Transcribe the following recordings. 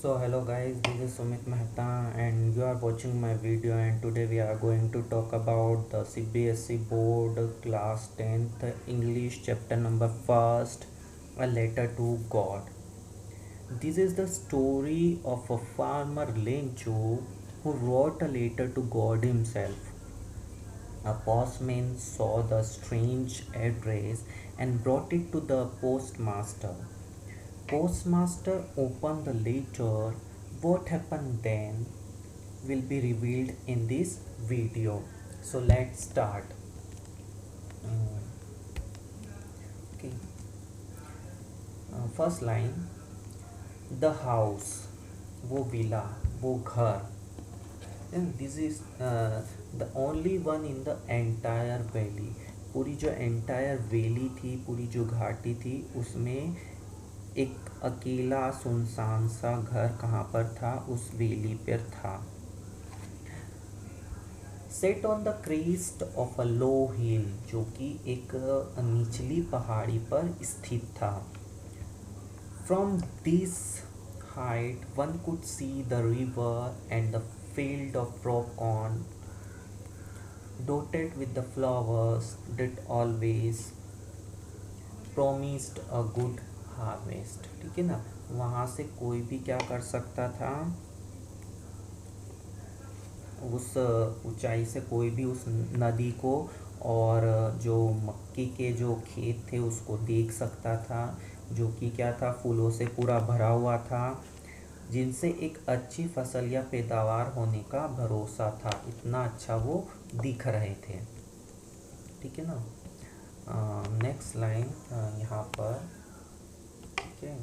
So hello guys, this is Sumit Mehta and you are watching my video, and today we are going to talk about the CBSE board class 10th English chapter number 1st, a letter to God. This is the story of a farmer Lencho who wrote a letter to God himself. A postman saw the strange address and brought it to the postmaster. Postmaster opened the letter. What happened then will be revealed in this video. So let's start. Mm, okay. First line, the house, वो villa, वो घर. And this is the only one in the entire valley. पूरी जो entire valley थी, पूरी जो घाटी थी, उसमें एक अकेला सुनसान सा घर कहाँ पर था? उस वेली पर था. Set on the crest of a low hill, जो कि एक निचली पहाड़ी पर स्थित था. From this height one could see the river and the field of rock corn dotted with the flowers that always promised a good harvest. ठीक है ना. वहाँ से कोई भी क्या कर सकता था? उस ऊंचाई से कोई भी उस नदी को और जो मक्के के जो खेत थे उसको देख सकता था, जो कि क्या था? फूलों से पूरा भरा हुआ था, जिनसे एक अच्छी फसल या पैदावार होने का भरोसा था. इतना अच्छा वो दिख रहे थे. ठीक है ना. नेक्स्ट लाइन यहाँ पर. ठीक है,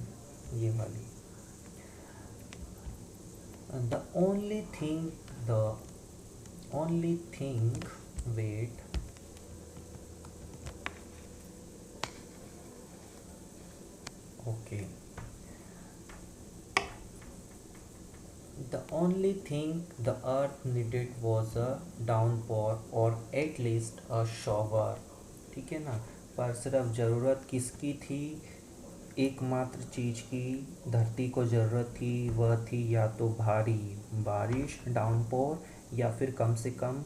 ये वाली. The only thing wait. Okay. The only thing the earth needed was a downpour or at least a shower. ठीक है ना. पर सिर्फ ज़रूरत किसकी थी? एकमात्र चीज़ की धरती को ज़रूरत थी, वह थी या तो भारी बारिश, डाउनपोर, या फिर कम से कम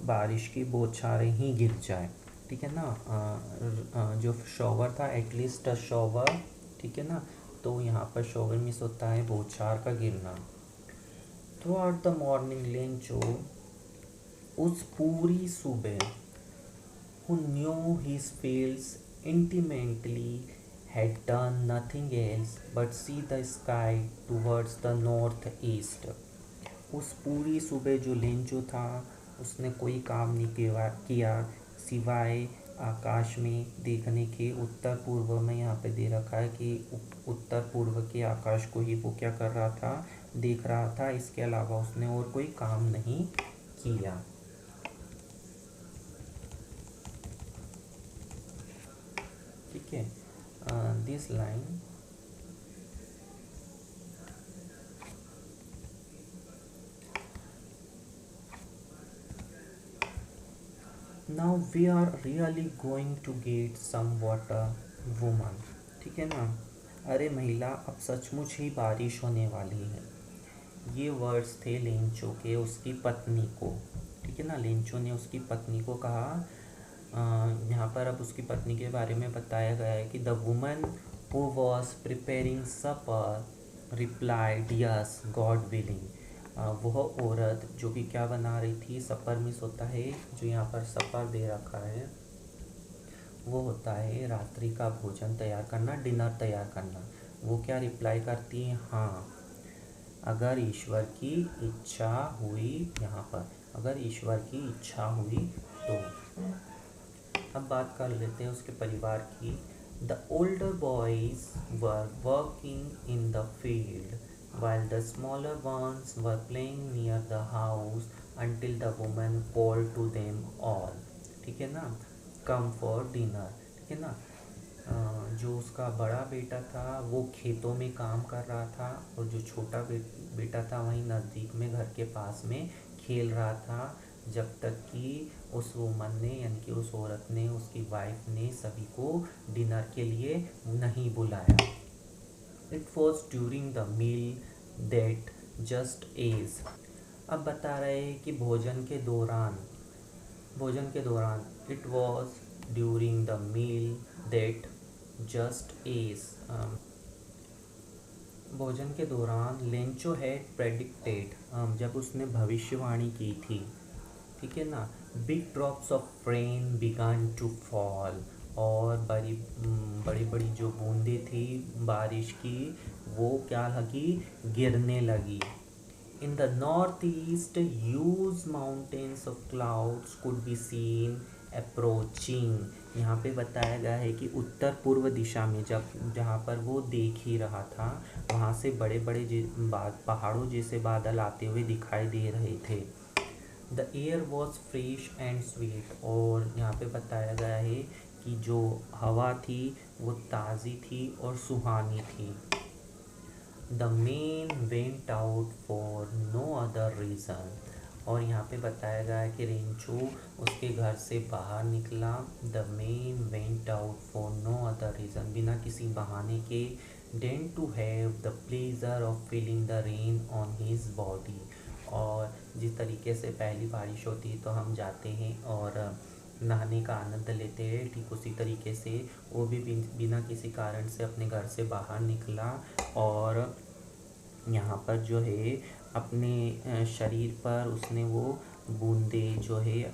बारिश की बौछारें ही गिर जाए. ठीक है ना. जो शॉवर था, एटलीस्ट अ शॉवर. ठीक है ना. तो यहाँ पर शॉवर मिस होता है बौछार का गिरना. थ्रू द मॉर्निंग लेंचो, उस पूरी सुबह, who knew his fields intimately, had done nothing else but see the sky towards the northeast. उस पूरी सुबह जो लेंचो था, उसने कोई काम नहीं किया सिवाय आकाश में देखने के. उत्तर पूर्व में यहाँ पे दे रखा है कि उत्तर पूर्व के आकाश को ही वो क्या कर रहा था? देख रहा था. इसके अलावा उसने और कोई काम नहीं किया. ठीक है. This line. Now we are really going to get some water woman. ठीक है ना. अरे महिला, अब सचमुच ही बारिश होने वाली है. ये वर्ड्स थे लेंचो के उसकी पत्नी को. ठीक है ना. लेंचो ने उसकी पत्नी को कहा. यहाँ पर अब उसकी पत्नी के बारे में बताया गया है कि the woman who was preparing supper replied yes God willing. वह औरत जो कि क्या बना रही थी? सपर मिस होता है, जो यहाँ पर सपर दे रखा है वो होता है रात्रि का भोजन तैयार करना, डिनर तैयार करना. वो क्या रिप्लाई करती है? हाँ, अगर ईश्वर की इच्छा हुई. यहाँ पर अगर ईश्वर की इच्छा हुई तो. अब बात कर लेते हैं उसके परिवार की. The older boys were working in the field while the smaller ones were playing near the house until the woman called to them all. ठीक है ना. come for dinner. ठीक है ना. जो उसका बड़ा बेटा था वो खेतों में काम कर रहा था, और जो छोटा बेटा था वहीं नज़दीक में घर के पास में खेल रहा था, जब तक कि उस वुमन ने, यानी कि उस औरत ने, उसकी वाइफ ने सभी को डिनर के लिए नहीं बुलाया. It was during the meal that just as. अब बता रहे हैं कि भोजन के दौरान it was during the meal that just as. भोजन के दौरान लेंचो हैड प्रेडिक्टेड, जब उसने भविष्यवाणी की थी, ठीक है ना, big drops of rain began to fall, और बड़ी बड़ी जो बूंदें थी बारिश की वो क्या लगी, गिरने लगी। In the north east huge mountains of clouds could be seen approaching. यहाँ पे बताया गया है कि उत्तर पूर्व दिशा में जहाँ पर वो देख ही रहा था वहाँ से बड़े बड़े पहाड़ों जैसे बादल आते हुए दिखाई दे रहे थे। The air was fresh and sweet, और यहाँ पे बताया गया है कि जो हवा थी वो ताज़ी थी और सुहानी थी। The man went out for no other reason, और यहाँ पे बताया गया है कि रेंचो उसके घर से बाहर निकला। The man went out for no other reason, बिना किसी बहाने के। Than to have the pleasure of feeling the rain on his body, और जिस तरीके से पहली बारिश होती है तो हम जाते हैं और नहाने का आनंद लेते हैं, ठीक उसी तरीके से वो भी बिना किसी कारण से अपने घर से बाहर निकला, और यहाँ पर जो है अपने शरीर पर उसने वो बूंदे जो है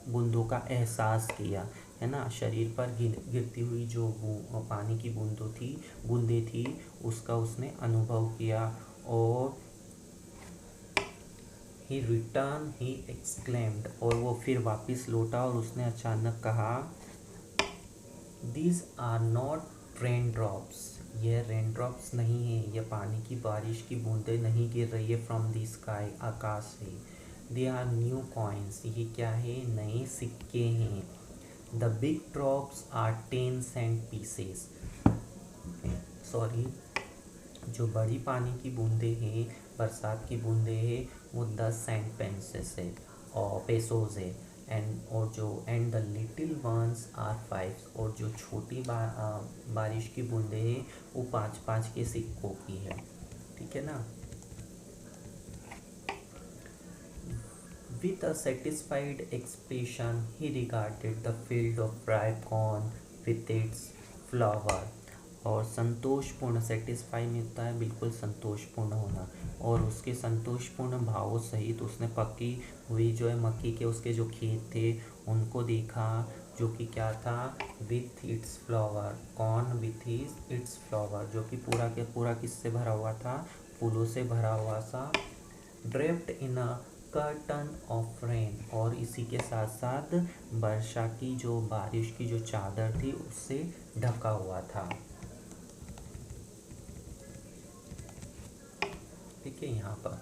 बूंदों का एहसास किया, है ना, शरीर पर गिरती हुई जो पानी की बूंदें थी उसका उसने अनुभव किया। और ही एक्सक्लेम्ड, और वो फिर वापस लौटा और उसने अचानक कहा, these are not raindrops, यह रेन ड्रॉप्स नहीं है, यह पानी की बारिश की बूंदें नहीं गिर रही है फ्रॉम द स्काई, आकाश से। दे आर न्यू कॉइन्स, ये क्या है, नए सिक्के हैं। The big drops are 10 cent pieces, sorry, जो बड़ी पानी की बूंदें हैं, बरसात की बूंदें हैं, वो 10 सेंट पेंसेस है और पेसोज है। And the little ones are 5, और जो छोटी बारिश की बूंदें हैं वो 5-5 के सिक्कों की है, ठीक है ना। With a satisfied expression, he regarded the field of ripe corn with its flower. और संतोषपूर्ण, सेटिस्फाई मिलता है बिल्कुल संतोषपूर्ण होना, और उसके संतोषपूर्ण भावों सहित उसने पकी हुई जो है मक्की के उसके जो खेत थे उनको देखा, जो कि क्या था, with its flower, corn with its flower, जो कि पूरा के पूरा किससे भरा हुआ था, फूलों से भरा हुआ सा। Draped in a curtain of rain, और इसी के साथ साथ वर्षा की जो बारिश की जो चादर थी उससे ढका हुआ था, ठीक है यहाँ पर।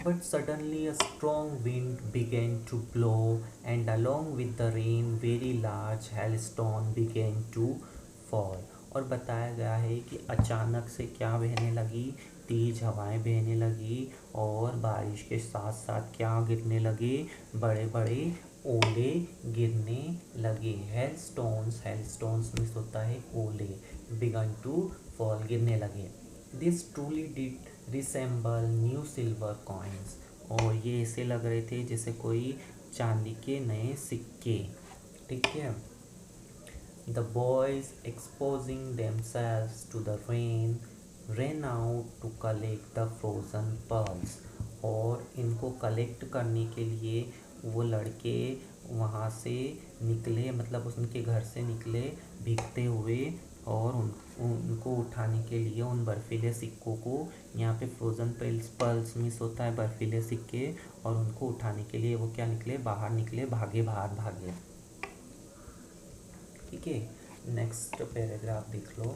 But suddenly a strong wind began to blow, and along with the rain very large hailstone began to fall, और बताया गया है कि अचानक से क्या बहने लगी, तेज हवाएं बहने लगी, और बारिश के साथ साथ क्या गिरने लगे, बड़े बड़े ओले गिरने लगे। हेलस्टोन्स मीन्स होता है ओले, बिगन टू फॉल, गिरने लगे। This truly did resemble new silver coins, और ये ऐसे लग रहे थे जैसे कोई चांदी के नए सिक्के, ठीक है। The boys exposing themselves to the rain ran out to collect the frozen pearls, और इनको कलेक्ट करने के लिए वो लड़के वहाँ से निकले, मतलब उनके घर से निकले भीगते हुए, और उनको उठाने के लिए उन बर्फीले सिक्कों को, यहाँ पे फ्रोज़न पर्ल्स मिस होता है बर्फीले सिक्के, और उनको उठाने के लिए वो क्या निकले, बाहर निकले, भागे। ठीक है, नेक्स्ट पैराग्राफ देख लो।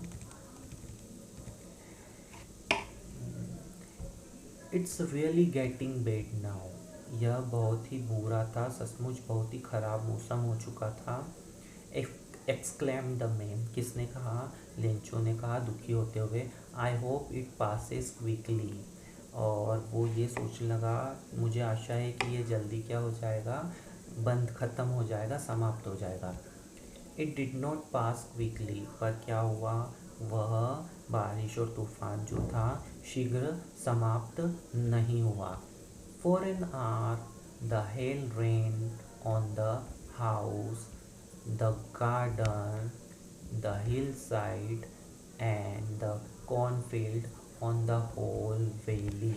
It's really getting bad now, यह बहुत ही बुरा था, सचमुच बहुत ही ख़राब मौसम हो चुका था। एक्सक्लेम द मैन, किसने कहा, लेंचो ने कहा दुखी होते हुए। I hope it passes quickly, और वो ये सोचने लगा मुझे आशा है कि ये जल्दी क्या हो जाएगा, ख़त्म हो जाएगा, समाप्त हो जाएगा। It did not pass quickly, पर क्या हुआ, वह बारिश और तूफान जो था शीघ्र समाप्त नहीं हुआ। For an hour the hail rain on the house, the garden, the hillside and the cornfield on the whole valley.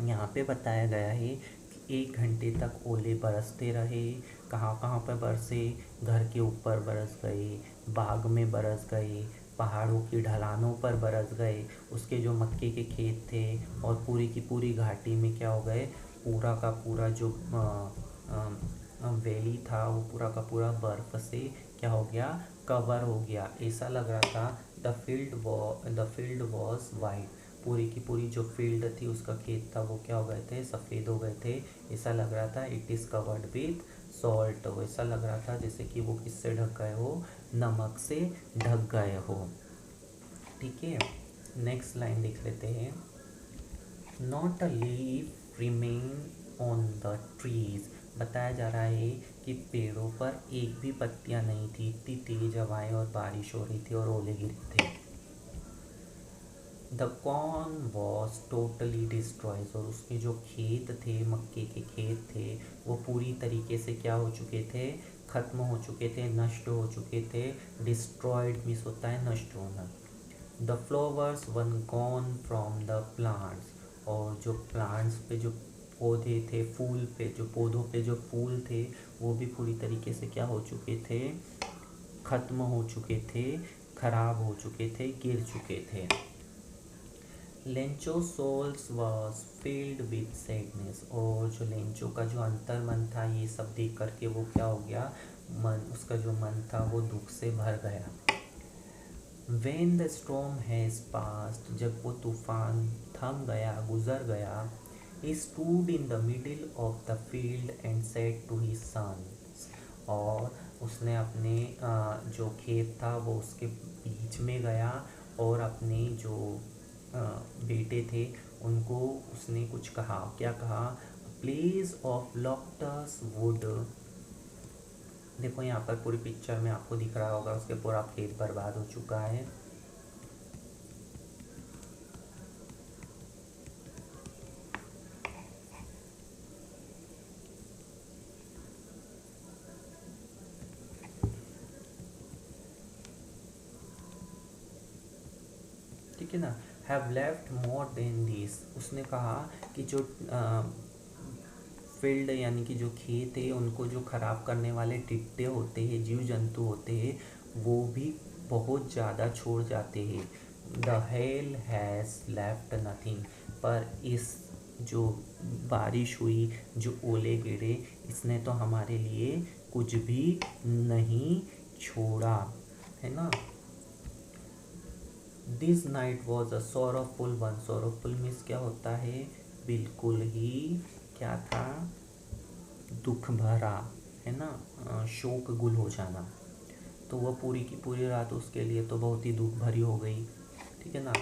यहाँ पे बताया गया है कि 1 घंटे तक ओले बरसते रहे। कहाँ कहाँ पर बरसे? घर के ऊपर बरस गए, बाग में बरस गए, पहाड़ों की ढलानों पर बरस गए, उसके जो मक्के के खेत थे, और पूरी की पूरी घाटी में क्या हो गए, पूरा का पूरा जो वैली था वो पूरा का पूरा बर्फ़ से क्या हो गया, कवर हो गया। ऐसा लग रहा था द फील्ड वॉज वाइट, पूरी की पूरी जो फील्ड थी उसका खेत था वो क्या हो गए थे, सफ़ेद हो गए थे। ऐसा लग रहा था it is covered with salt, ऐसा लग रहा था जैसे कि वो किससे ढक गए हो, नमक से ढक गए हो। ठीक है, नेक्स्ट लाइन देख लेते हैं। Not a leaf remain on the trees, बताया जा रहा है कि पेड़ों पर एक भी पत्तियां नहीं थी, इतनी तेज हवाएं और बारिश हो रही थी और ओले गिरे थे। The corn was totally destroyed, और उसके जो खेत थे, मक्के के खेत थे, वो पूरी तरीके से क्या हो चुके थे, ख़त्म हो चुके थे, नष्ट हो चुके थे। डिस्ट्रॉयड मीन्स होता है नष्ट होना। The flowers one gone from the plants, और जो प्लांट्स पे जो पौधे थे, फूल पे जो पौधों पे जो फूल थे वो भी पूरी तरीके से क्या हो चुके थे, ख़त्म हो चुके थे, खराब हो चुके थे, गिर चुके थे। Lencho souls was filled with sadness, और जो लेंचो का जो अंतर मन था ये सब देख करके वो क्या हो गया, मन, उसका जो मन था वो दुख से भर गया। When the storm has passed, जब वो तूफान थम गया, गुजर गया, he stood in the middle of the field and said to his sons, और उसने अपने जो खेत था वो उसके बीच में गया और अपने जो बेटे थे उनको उसने कुछ कहा। क्या कहा? प्लेस ऑफ लॉक्टस वुड, देखो यहाँ पर पूरी पिक्चर में आपको दिख रहा होगा उसके पूरा खेत बर्बाद हो चुका है। ठीक है ना, have left more than this, उसने कहा कि जो फील्ड यानी कि जो खेत है उनको जो ख़राब करने वाले टिड्डे होते हैं, जीव जंतु होते हैं, वो भी बहुत ज़्यादा छोड़ जाते हैं। The hell has left nothing, पर इस जो बारिश हुई, जो ओले गिरे, इसने तो हमारे लिए कुछ भी नहीं छोड़ा, है ना। This night was a sorrowful one, sorrowful means क्या होता है, बिल्कुल ही क्या था, दुख भरा, है ना, शोक गुल हो जाना। तो वह पूरी की पूरी रात उसके लिए तो बहुत ही दुख भरी हो गई। ठीक है ना।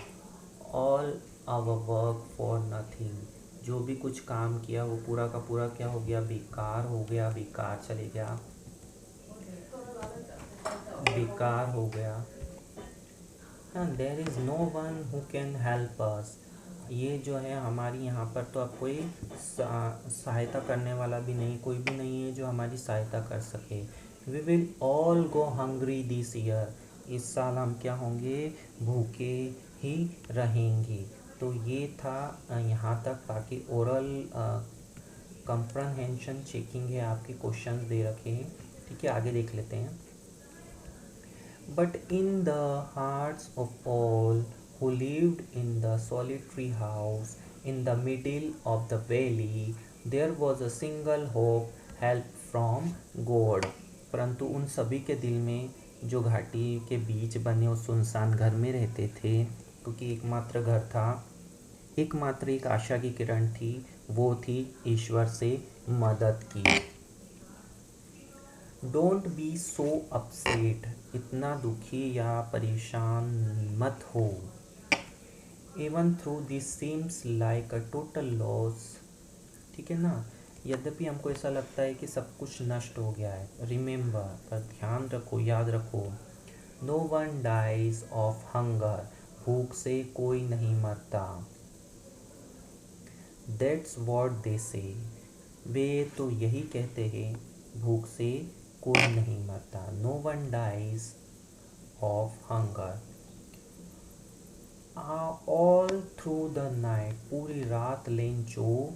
All our work for nothing, जो भी कुछ काम किया वो पूरा का पूरा क्या हो गया, बेकार हो गया, बेकार चले गया, बेकार हो गया। There is no one who can help us, ये जो है हमारी यहाँ पर तो अब कोई सहायता करने वाला भी नहीं, कोई भी नहीं है जो हमारी सहायता कर सके। We will all go hungry this year, इस साल हम क्या होंगे, भूखे ही रहेंगे। तो ये था यहाँ तक। बाकी ओरल कंप्रहेंशन चेकिंग है, आपके क्वेश्चंस दे रखे हैं। ठीक है, आगे देख लेते हैं। But in the hearts of all who lived in the solitary house in the middle of the valley, there was a single hope, help from God. परंतु उन सभी के दिल में जो घाटी के बीच बने उस सुनसान घर में रहते थे, क्योंकि एकमात्र घर था, एकमात्र एक आशा की किरण थी, वो थी ईश्वर से मदद की। डोंट बी सो अपसेट, इतना दुखी या परेशान मत हो। Even through this seems like a total loss, ठीक है ना, यद्यपि हमको ऐसा लगता है कि सब कुछ नष्ट हो गया है। रिमेंबर, पर ध्यान रखो, याद रखो, no one dies of hunger, भूख से कोई नहीं मरता। दैट्स वॉट दे से, वे तो यही कहते हैं, भूख से कोई नहीं मरता। No one dies of hunger. All through the night, पूरी रात Lencho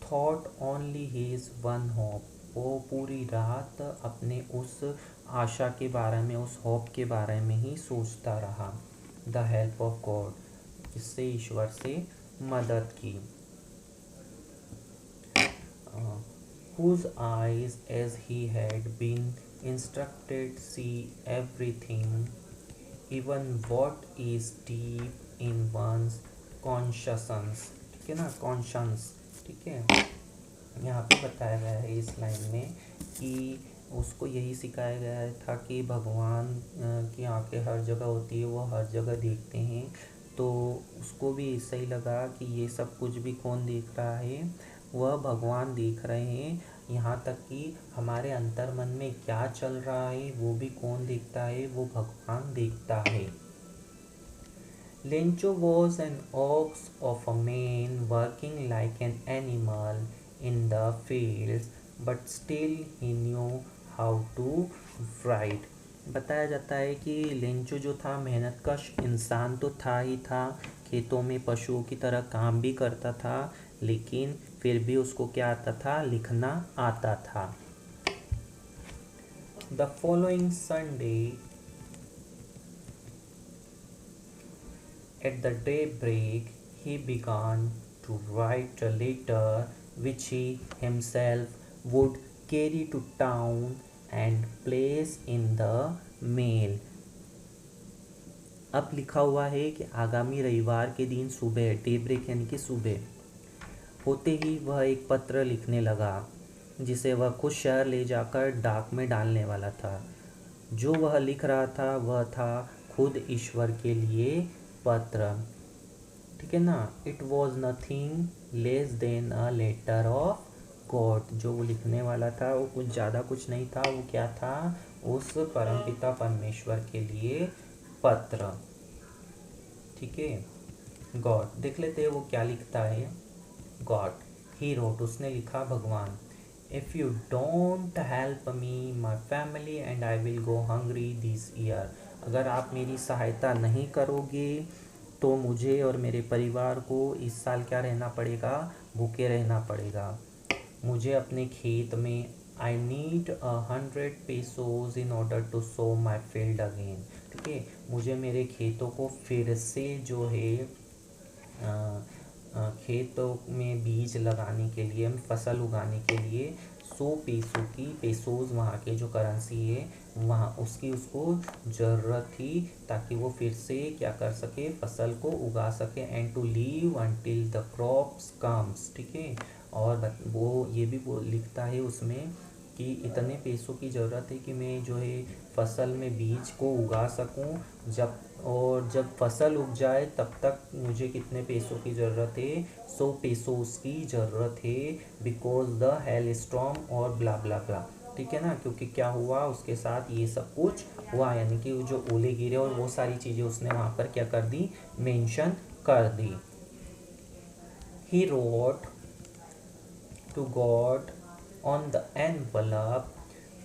thought only his one hope, वो पूरी रात अपने उस आशा के बारे में, उस होप के बारे में ही सोचता रहा। द हेल्प ऑफ गॉड, इससे ईश्वर से मदद की। whose eyes as he had been instructed see everything, even what is deep in one's conscience। ठीक है ना, कॉन्शंस। ठीक है, यहाँ पे बताया गया है इस लाइन में कि उसको यही सिखाया गया था कि भगवान की आंखें हर जगह होती है, वो हर जगह देखते हैं। तो उसको भी ऐसा ही लगा कि ये सब कुछ भी कौन देख रहा है, वह भगवान देख रहे हैं। यहाँ तक कि हमारे अंतर्मन में क्या चल रहा है वो भी कौन देखता है, वो भगवान देखता है। Lencho was an ox of a man working like an animal in the fields, but still he knew how to ride। बताया जाता है कि लेंचो जो था मेहनतकश इंसान तो था ही था, खेतों में पशुओं की तरह काम भी करता था, लेकिन फिर भी उसको क्या आता था, लिखना आता था। The following Sunday at the daybreak he began to write a letter which he himself would carry to town and place in the mail। अब लिखा हुआ है कि आगामी रविवार के दिन सुबह, डेब्रेक यानी कि सुबह होते ही वह एक पत्र लिखने लगा, जिसे वह खुद शहर ले जाकर डाक में डालने वाला था। जो वह लिख रहा था वह था खुद ईश्वर के लिए पत्र। ठीक है ना, it was nothing less than a letter of God. जो वो लिखने वाला था वो कुछ ज़्यादा कुछ नहीं था, वो क्या था, उस परमपिता परमेश्वर के लिए पत्र। ठीक है, गॉड देख लेते हैं वो क्या लिखता है। गॉड ही रोट, उसने लिखा भगवान, if you don't help me my family and I will go hungry this year. अगर आप मेरी सहायता नहीं करोगे तो मुझे और मेरे परिवार को इस साल क्या रहना पड़ेगा, भूखे रहना पड़ेगा। मुझे अपने खेत में I need 100 pesos in order to sow my field again. ठीक है, मुझे मेरे खेतों को फिर से जो है खेतों में बीज लगाने के लिए, फसल उगाने के लिए 100 पैसों की, पेसोज वहाँ के जो करेंसी है वहाँ उसकी उसको ज़रूरत थी, ताकि वो फिर से क्या कर सके, फसल को उगा सके। And to live until the crops comes. ठीक है, और वो ये भी वो लिखता है उसमें कि इतने पैसों की ज़रूरत है कि मैं जो है फसल में बीज को उगा सकूं, जब फसल उग जाए तब तक मुझे कितने पैसों की ज़रूरत है, 100 पैसों की ज़रूरत है, बिकॉज द हेल स्टॉर्म और ब्ला ब्ला ब्ला। ठीक है ना, क्योंकि क्या हुआ उसके साथ, ये सब कुछ हुआ, यानी कि जो ओले गिरे और वो सारी चीज़ें उसने वहाँ पर क्या कर दी, मेंशन कर दी। He wrote to God on the envelope,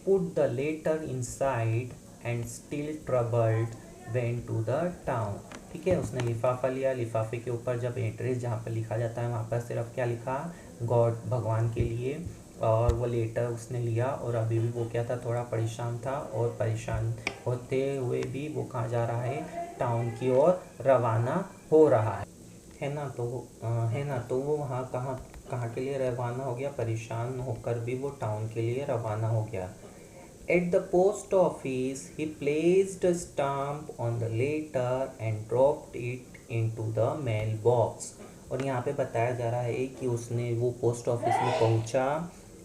put the letter inside and still troubled went to the town। ठीक है, उसने लिफाफा लिया, लिफाफे के ऊपर जब एड्रेस जहाँ पर लिखा जाता है वहाँ पर सिर्फ क्या लिखा, गॉड, भगवान के लिए, और वो लेटर उसने लिया। और अभी भी वो क्या था, थोड़ा परेशान था, और परेशान होते हुए भी वो कहाँ जा रहा है, टाउन की ओर रवाना हो रहा है ना। तो वो वहाँ कहाँ कहाँ के लिए रवाना हो गया, परेशान होकर भी वो टाउन के लिए रवाना हो गया। At the post office he placed a stamp on the letter and dropped it into the mail box. और यहाँ पे बताया जा रहा है कि उसने वो पोस्ट ऑफिस में पहुँचा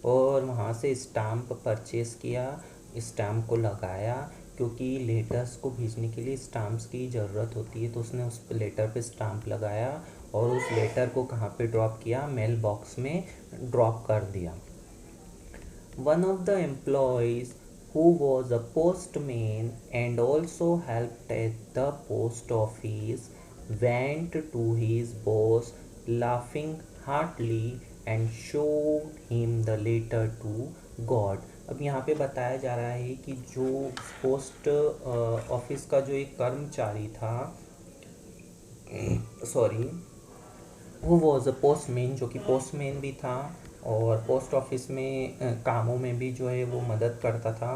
और वहाँ से स्टाम्प परचेस किया, स्टाम्प को लगाया, क्योंकि लेटर्स को भेजने के लिए स्टाम्प्स की ज़रूरत होती है। तो उसने उस लेटर पे स्टाम्प लगाया और उस लेटर को कहाँ पे ड्रॉप किया, मेल बॉक्स में ड्रॉप कर दिया। One of the employees who was a postman and also helped at the post office, went to his boss laughing heartily and showed him the letter to God. अब यहाँ पे बताया जा रहा है कि जो पोस्ट ऑफिस का जो एक कर्मचारी था, सॉरी, वो वॉज अ पोस्टमैन, जो कि पोस्टमैन भी था और पोस्ट ऑफिस में कामों में भी जो है वो मदद करता था।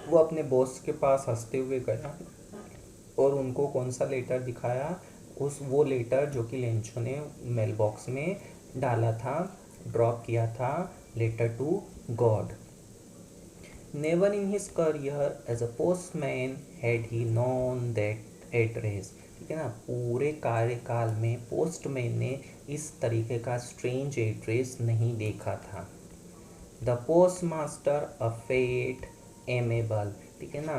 वो अपने बॉस के पास हंसते हुए गया और उनको कौन सा लेटर दिखाया, उस वो लेटर जो कि लेंचो ने मेल बॉक्स में डाला था, ड्रॉप किया था, letter to God. Never in his career as a postman had he known that address. ठीक है ना, पूरे कार्यकाल में पोस्टमैन ने इस तरीके का स्ट्रेंज एड्रेस नहीं देखा था। The post master a fat amiable. ठीक है ना,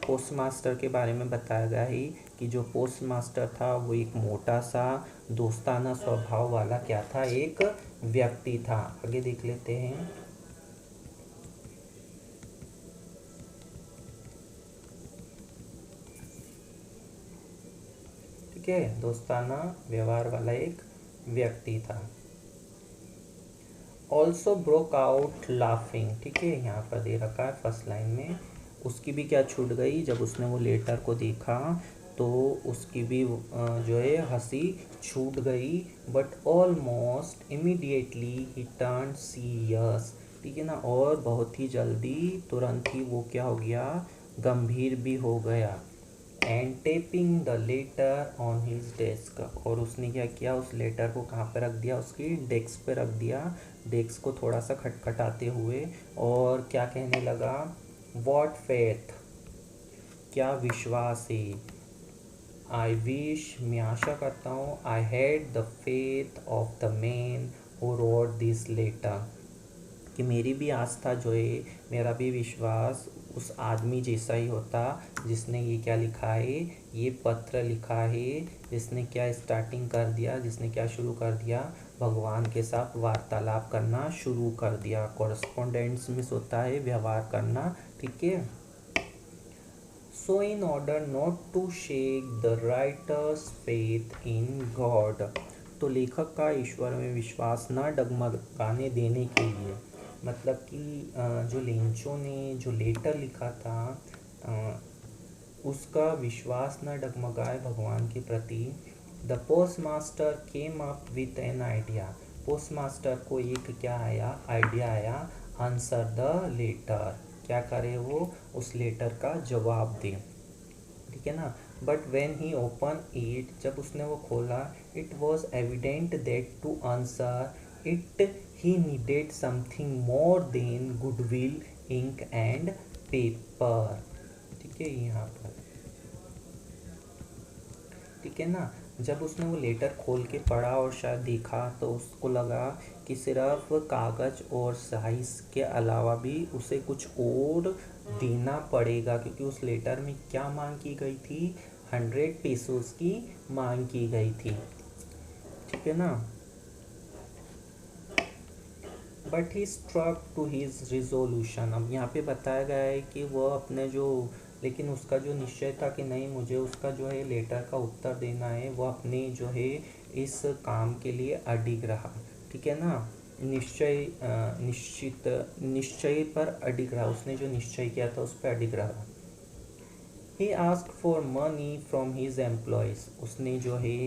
पोस्ट मास्टर के बारे में बताया गया है कि जो पोस्ट मास्टर था वो एक मोटा सा दोस्ताना स्वभाव वाला क्या था, एक व्यक्ति था। आगे देख लेते हैं। ठीक है, दोस्ताना व्यवहार वाला एक व्यक्ति था। Also broke out laughing. ठीक है, यहाँ पर दे रखा है फर्स्ट लाइन में। उसकी भी क्या छूट गई, जब उसने वो लेटर को देखा तो उसकी भी जो है हंसी छूट गई। But almost immediately he turn serious. ठीक है ना, और बहुत ही जल्दी, तुरंत ही वो क्या हो गया, गंभीर भी हो गया। And tapping the letter on his desk. और उसने क्या किया, उस लेटर को कहाँ पे रख दिया, उसकी डेस्क पे रख दिया, डेस्क को थोड़ा सा खटखटाते हुए, और क्या कहने लगा, वॉट फेथ, क्या विश्वास है, आई विश, मैं आशा करता हूँ, I had the faith of the man who wrote this letter, कि मेरी भी आस्था जो है, मेरा भी विश्वास उस आदमी जैसा ही होता जिसने ये क्या लिखा है, ये पत्र लिखा है, जिसने क्या स्टार्टिंग कर दिया, जिसने क्या शुरू कर दिया, भगवान के साथ वार्तालाप करना शुरू कर दिया। कॉरस्पॉन्डेंस में होता है व्यवहार करना। ठीक है, so in order not to shake the writer's faith in God. तो लेखक का ईश्वर में विश्वास न डगमगाने देने के लिए, मतलब कि जो लेंचो ने जो लेटर लिखा था, उसका विश्वास न डगमगाए भगवान के प्रति। The post master came up with an idea. Post master को एक क्या आया, आइडिया आया, आंसर द लेटर, क्या करे वो, उस लेटर का जवाब दे। ठीक है ना, but when he open it, जब उसने वो खोला, it was evident that to answer it he needed something more than goodwill, ink and paper. ठीक है, यहाँ पर ठीक है ना, जब उसने वो लेटर खोल के पढ़ा और शायद देखा तो उसको लगा कि सिर्फ कागज़ और स्याही के अलावा भी उसे कुछ और देना पड़ेगा, क्योंकि उस लेटर में क्या मांग की गई थी, 100 पेसोस की मांग की गई थी। ठीक है ना, but he struck to his resolution. अब यहाँ पे बताया गया है कि वह अपने जो, लेकिन उसका जो निश्चय था कि नहीं, मुझे उसका जो है लेटर का उत्तर देना है, वो अपने जो है इस काम के लिए अडिग रहा। ठीक है ना, निश्चय पर अडिग रहा, उसने जो निश्चय किया था उस पर अडिग रहा। He asked for money from his employees. उसने जो है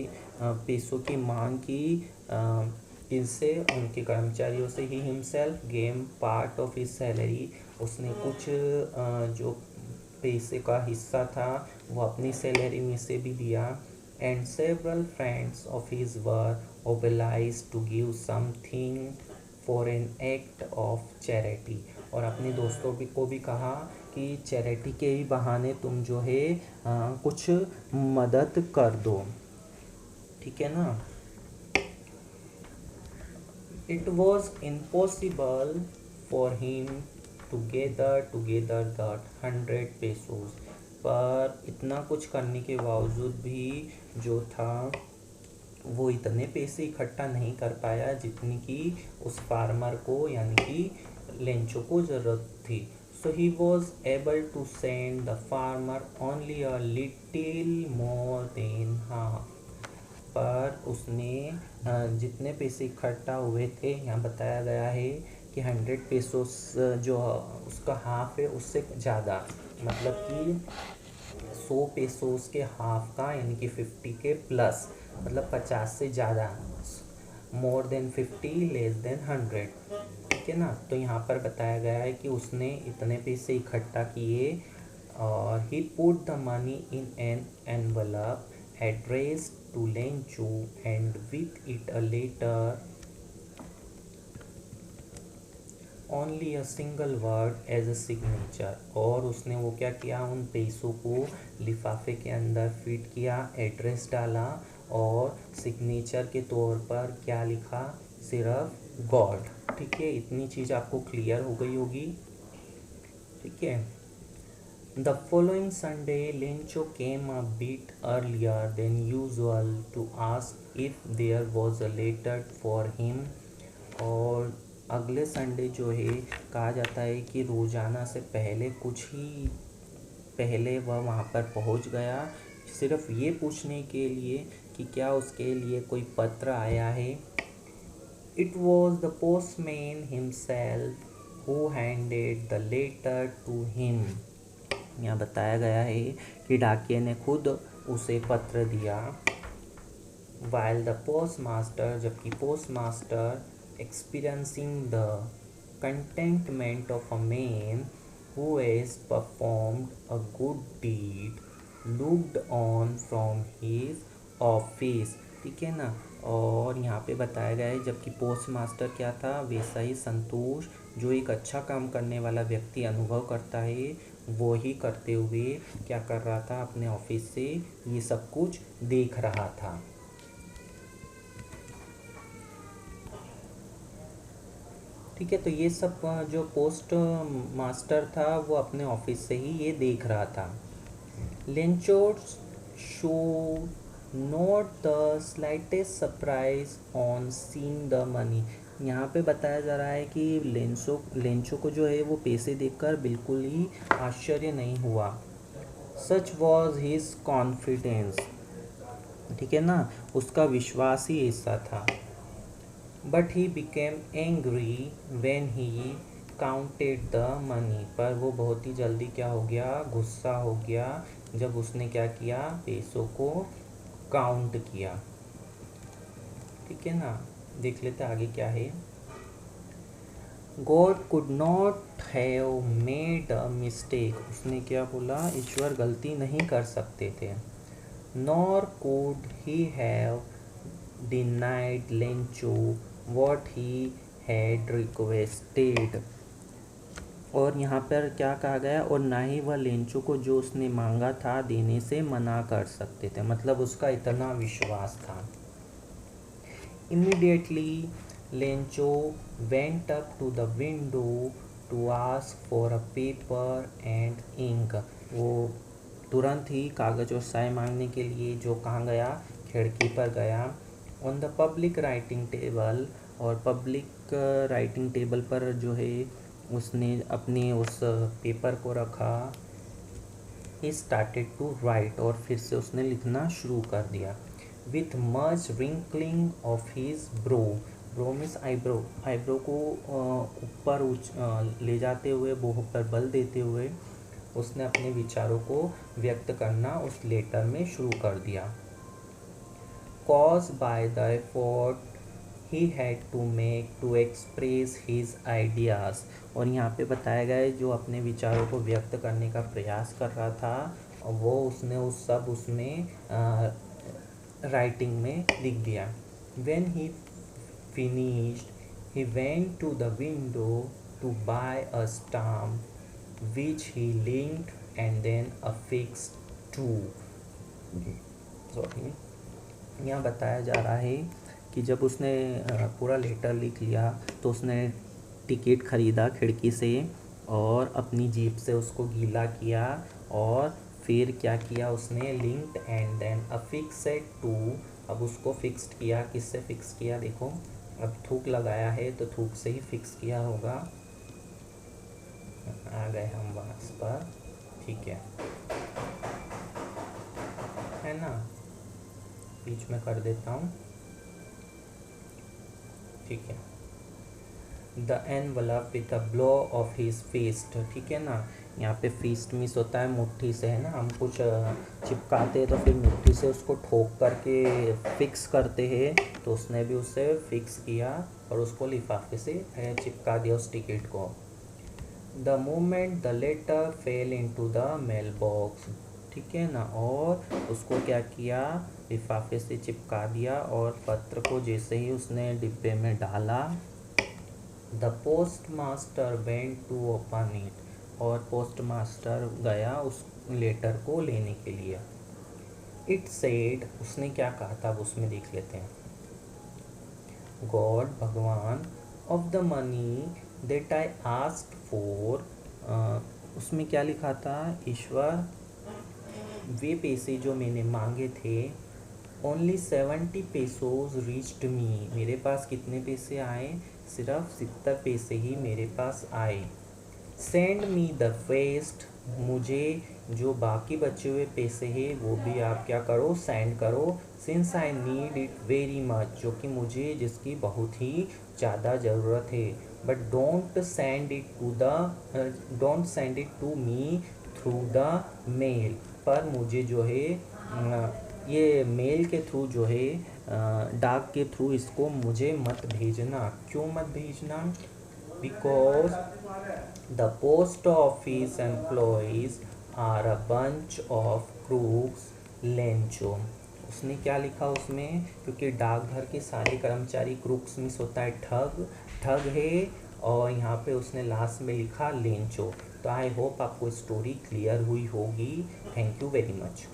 पैसों की मांग की इनसे, उनके कर्मचारियों से। He himself game part of his salary. उसने कुछ जो पैसे का हिस्सा था वो अपनी सैलरी में से भी दिया। And several friends of his were obliged to give something for an act of charity. और अपने दोस्तों भी को भी कहा कि चैरिटी के ही बहाने तुम जो है कुछ मदद कर दो। ठीक है ना, it was impossible for him to gather that 100 pesos. पर इतना कुछ करने के बावजूद भी जो था वो इतने पैसे इकट्ठा नहीं कर पाया जितनी कि उस फार्मर को, यानी कि लेंचो को ज़रूरत थी। So he was able to send the farmer only a little more than half. पर उसने जितने पैसे इकट्ठा हुए थे, यहाँ बताया गया है कि 100 पेसोस जो उसका हाफ है उससे ज़्यादा, मतलब कि 100 पेसोस के हाफ का, यानी कि 50 के प्लस, मतलब 50 से ज़्यादा, मोर देन 50 लेस देन 100। ठीक है ना। तो यहाँ पर बताया गया है कि उसने इतने पैसे इकट्ठा किए और he put the money in an envelope address to Lencho and with it a letter only a single word as a signature. और उसने वो क्या किया, उन पैसों को लिफाफे के अंदर फिट किया, एड्रेस डाला और सिग्नेचर के तौर पर क्या लिखा, सिर्फ गॉड। ठीक है, इतनी चीज़ आपको क्लियर हो गई होगी। ठीक है। The following Sunday Lencho came a bit earlier than usual to ask if there was a letter for him. और अगले संडे जो है, कहा जाता है कि रोज़ाना से पहले कुछ ही पहले वह वहाँ पर पहुँच गया, सिर्फ ये पूछने के लिए कि क्या उसके लिए कोई पत्र आया है। It was the postman himself who handed the letter to him। यहाँ बताया गया है कि डाकिये ने खुद उसे पत्र दिया। While the postmaster, जबकि postmaster experiencing the contentment of a man who has performed a good deed looked on from his office. ठीक है ना। और यहाँ पे बताया गया है जबकि पोस्ट मास्टर क्या था, वैसा ही संतोष जो एक अच्छा काम करने वाला व्यक्ति अनुभव करता है, वो ही करते हुए क्या कर रहा था, अपने ऑफिस से ये सब कुछ देख रहा था। ठीक है। तो ये सब जो पोस्ट मास्टर था वो अपने ऑफिस से ही ये देख रहा था। Lencho's show not the slightest surprise on seeing the money. यहाँ पे बताया जा रहा है कि लेंचो को जो है वो पैसे देखकर बिल्कुल ही आश्चर्य नहीं हुआ। सच वॉज हिज कॉन्फिडेंस। ठीक है ना, उसका विश्वास ही ऐसा था। But he became angry when he counted the money. पर वो बहुत ही जल्दी क्या हो गया, गुस्सा हो गया जब उसने क्या किया, पैसों को काउंट किया। ठीक है ना। देख लेते आगे क्या है। God could not have made a mistake. उसने क्या बोला, ईश्वर गलती नहीं कर सकते थे। Nor could he have denied Lencho what he had requested. और यहाँ पर क्या कहा गया, और ना ही वह लेंचो को जो उसने मांगा था देने से मना कर सकते थे, मतलब उसका इतना विश्वास था। Immediately Lencho went up to the window to ask for a paper and ink. वो तुरंत ही कागज़ और स्याही मांगने के लिए जो कहाँ गया, खिड़की पर गया। On the public writing table, और पब्लिक राइटिंग टेबल पर जो है उसने अपने उस पेपर को रखा। ही स्टार्टेड टू राइट, और फिर से उसने लिखना शुरू कर दिया। With much wrinkling of his bro. Bro means eyebrow. Eyebrow को ऊपर ले जाते हुए, बोह पर बल देते हुए उसने अपने विचारों को व्यक्त करना उस लेटर में शुरू कर दिया। Cause by the effort he had to make to express his ideas. और यहाँ पे बताया गया है जो अपने विचारों को व्यक्त करने का प्रयास कर रहा था, वो उसने उस सब उसमें राइटिंग में लिख दिया। When he finished he went to the window to buy a stamp which he licked and then affixed to. Sorry, यहाँ बताया जा रहा है कि जब उसने पूरा लेटर लिख लिया तो उसने टिकट ख़रीदा खिड़की से और अपनी जीप से उसको गीला किया, और फिर क्या किया उसने, लिंक्ड एंड देन अफिक्सेड टू। अब उसको फिक्स्ड किया, किससे फिक्स किया, देखो अब थूक लगाया है तो थूक से ही फिक्स किया होगा। आ गए हम वास पर, ठीक है ना। बीच में कर देता हूँ, ठीक है। The envelope with a blow of his fist, ठीक है ना। यहाँ पे फिस्ट मिस होता है मुट्ठी से, है ना। हम कुछ चिपकाते हैं तो फिर मुट्ठी से उसको ठोक करके फिक्स करते हैं, तो उसने भी उससे फिक्स किया और उसको लिफाफे से चिपका दिया उस टिकट को। The moment the letter fell into the mail box, ठीक है ना। और उसको क्या किया, लिफाफे से चिपका दिया और पत्र को जैसे ही उसने डिब्बे में डाला, the post master went to open it, और पोस्ट मास्टर गया उस लेटर को लेने के लिए। इट सेड, उसने क्या कहा था अब उसमें देख लेते हैं। गॉड, भगवान, of the money that I asked for, उसमें क्या लिखा था, ईश्वर वे पैसे जो मैंने मांगे थे, ओनली 70 पेसोज रीच्ड मी, मेरे पास कितने पैसे आए, सिर्फ 70 पैसे ही मेरे पास आए। सेंड मी द रेस्ट, मुझे जो बाकी बचे हुए पैसे हैं वो भी आप क्या करो, सेंड करो। Since I need it very much, जो कि मुझे जिसकी बहुत ही ज़्यादा ज़रूरत है। But don't send it to me through the mail, पर मुझे जो है ये मेल के थ्रू जो है, डाक के थ्रू इसको मुझे मत भेजना। क्यों मत भेजना, because the post office employees are a bunch of crooks Lencho. उसने क्या लिखा उसमें, क्योंकि डाकघर के सारे कर्मचारी, क्रूक्स मीन्स होता है ठग, ठग है, और यहाँ पे उसने लास्ट में लिखा लेंचो। तो आई होप आपको स्टोरी क्लियर हुई होगी। Thank you very much.